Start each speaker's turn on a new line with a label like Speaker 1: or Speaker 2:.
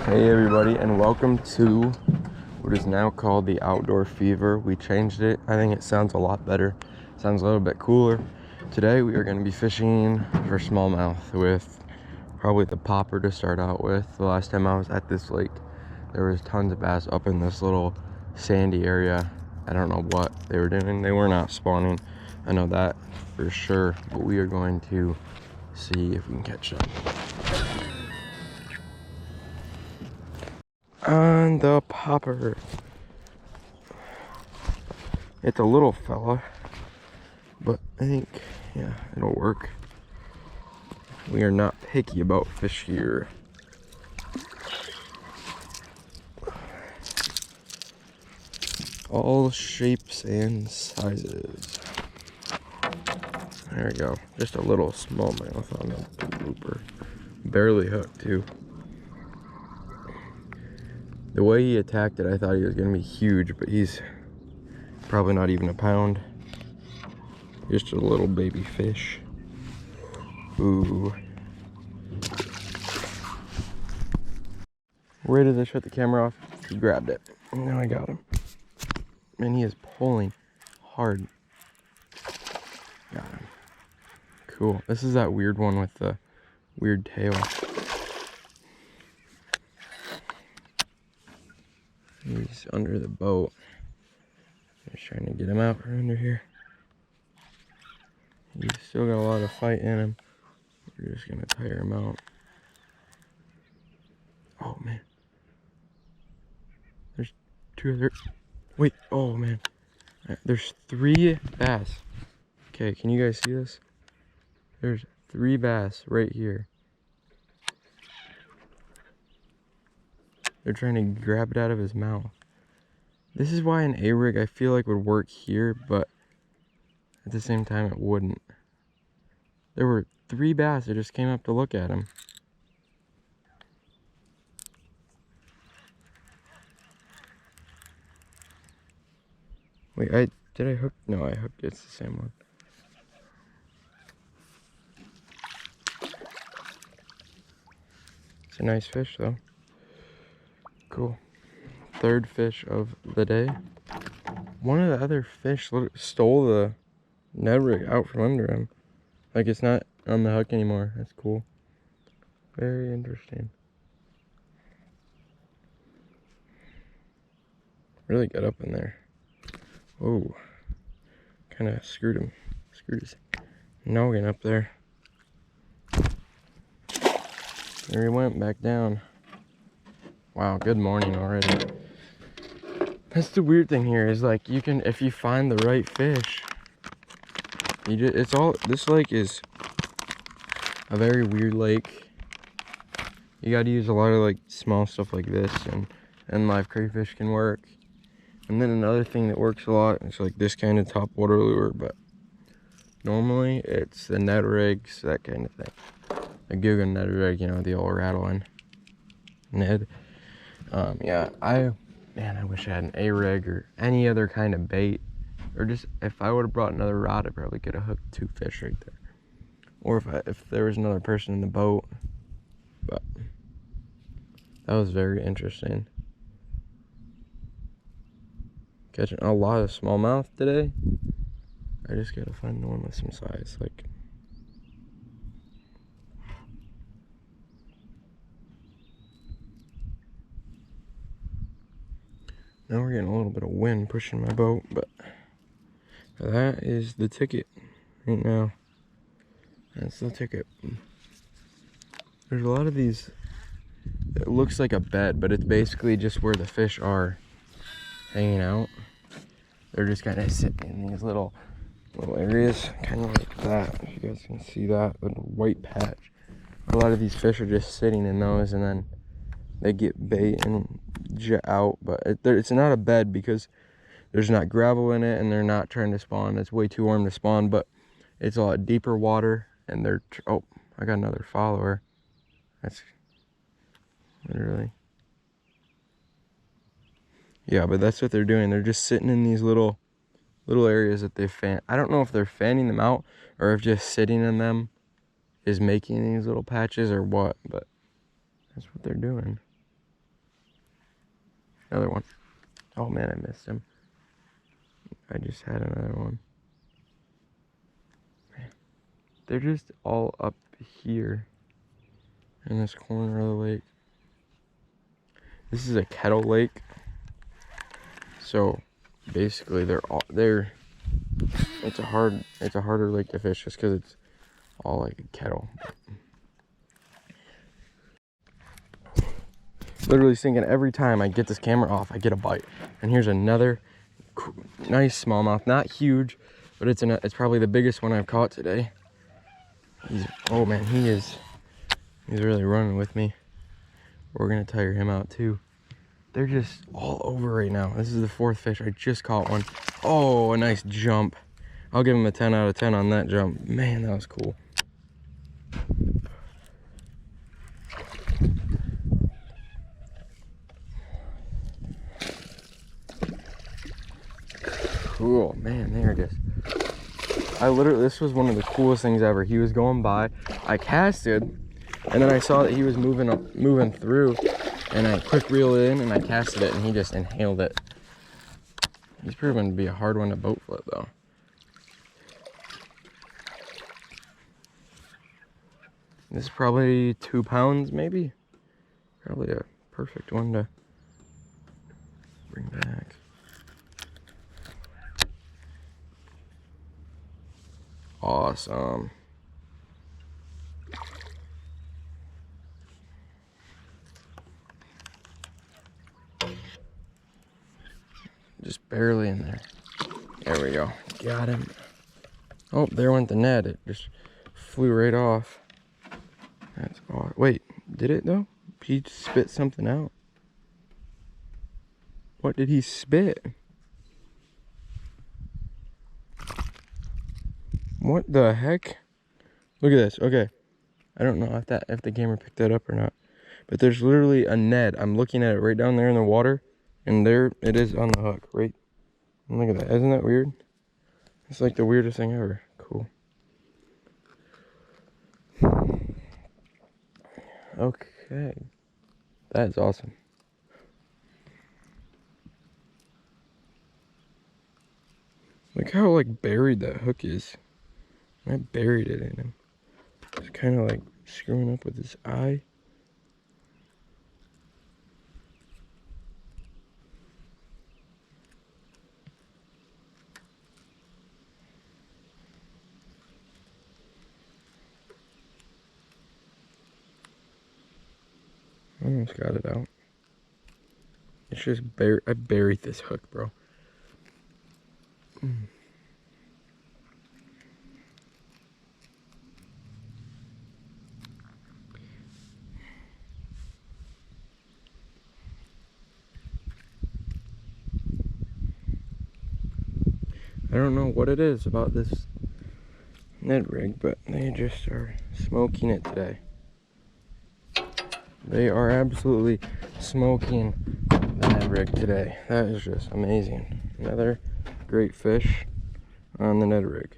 Speaker 1: Hey everybody, and welcome to what is now called the Outdoor Fever. We changed it. I think it sounds a lot better. Sounds a little bit cooler. Today we are going to be fishing for smallmouth with probably the popper to start out with. The last time I was at this lake, there was tons of bass up in this little sandy area. I don't know what they were doing. They were not spawning. I know that for sure, but we are going to see if we can catch them. On the popper. It's a little fella, but I think, yeah, it'll work. We are not picky about fish here. All shapes and sizes. There we go. Just a little smallmouth on a blooper. Barely hooked too. The way he attacked it, I thought he was gonna be huge, but he's probably not even a pound. Just a little baby fish. Ooh. Right as I shut the camera off, he grabbed it. And now I got him. And he is pulling hard. Got him. Cool. This is that weird one with the weird tail. He's under the boat. I'm just trying to get him out from under here. He's still got a lot of fight in him. We're just gonna tire him out. Oh man. There's two other. Wait, oh man. There's 3 bass. Okay, can you guys see this? There's 3 bass right here. They're trying to grab it out of his mouth. This is why an A-rig I feel like would work here, but at the same time it wouldn't. There were 3 bass that just came up to look at him. Wait, did I hook? No, I hooked. It's the same one. It's a nice fish though. Cool. 3rd fish of the day. One of the other fish stole the Ned rig out from under him. Like it's not on the hook anymore. That's cool. Very interesting. Really got up in there. Whoa. Kind of screwed him. Screwed his noggin up there. There he went back down. Wow, good morning already. That's the weird thing here is like you can, if you find the right fish, this lake is a very weird lake. You got to use a lot of like small stuff like this, and live crayfish can work. And then another thing that works a lot is like this kind of top water lure, but normally it's the Ned rigs, that kind of thing. The Googan Ned rig, you know, the old rattling Ned. Yeah, I wish I had an A-rig or any other kind of bait. Or just, if I would have brought another rod, I probably could have hooked 2 fish right there. Or if there was another person in the boat. But that was very interesting. Catching a lot of smallmouth today. I just gotta find one with some size. Like, now we're getting a little bit of wind pushing my boat, but that is the ticket right now. That's the ticket. There's a lot of these. It looks like a bed, but it's basically just where the fish are hanging out. They're just kind of sitting in these little areas, kind of like that. If you guys can see that little white patch. A lot of these fish are just sitting in those, and then they get bait and jet out. But it's not a bed because there's not gravel in it, and they're not trying to spawn. It's way too warm to spawn, but it's a lot deeper water, and they're. Oh, I got another follower. That's literally. Yeah, but that's what they're doing. They're just sitting in these little areas that they fan. I don't know if they're fanning them out or if just sitting in them is making these little patches or what, but that's what they're doing. Another one. Oh man, I missed him. I just had another one. Man. They're just all up here in this corner of the lake. This is a kettle lake. So basically it's a harder lake to fish just because it's all like a kettle. Literally thinking every time I get this camera off, I get a bite. And here's another nice smallmouth, not huge, but it's probably the biggest one I've caught today. Oh man, he's really running with me. We're gonna tire him out too. They're just all over right now. This is the 4th fish. I just caught one. Oh, a nice jump. I'll give him a 10 out of 10 on that jump. Man, that was cool. Cool, man, there it is. This was one of the coolest things ever. He was going by, I casted, and then I saw that he was moving through, and I quick reeled it in and I casted it and he just inhaled it. He's proven to be a hard one to boat flip though. This is probably 2 pounds maybe. Probably a perfect one to bring back. Awesome. Just barely in there. There we go. Got him. Oh, there went the net. It just flew right off. That's odd. Wait, did it though? He spit something out. What did he spit? What the heck? Look at this. Okay. I don't know if the camera picked that up or not. But there's literally a Ned. I'm looking at it right down there in the water. And there it is on the hook, right? And look at that. Isn't that weird? It's like the weirdest thing ever. Cool. Okay. That's awesome. Look how like buried that hook is. I buried it in him. It's kind of like screwing up with his eye. I almost got it out. It's just I buried this hook, bro. I don't know what it is about this Ned rig, but they just are smoking it today. They are absolutely smoking the Ned rig today. That is just amazing. Another great fish on the Ned rig.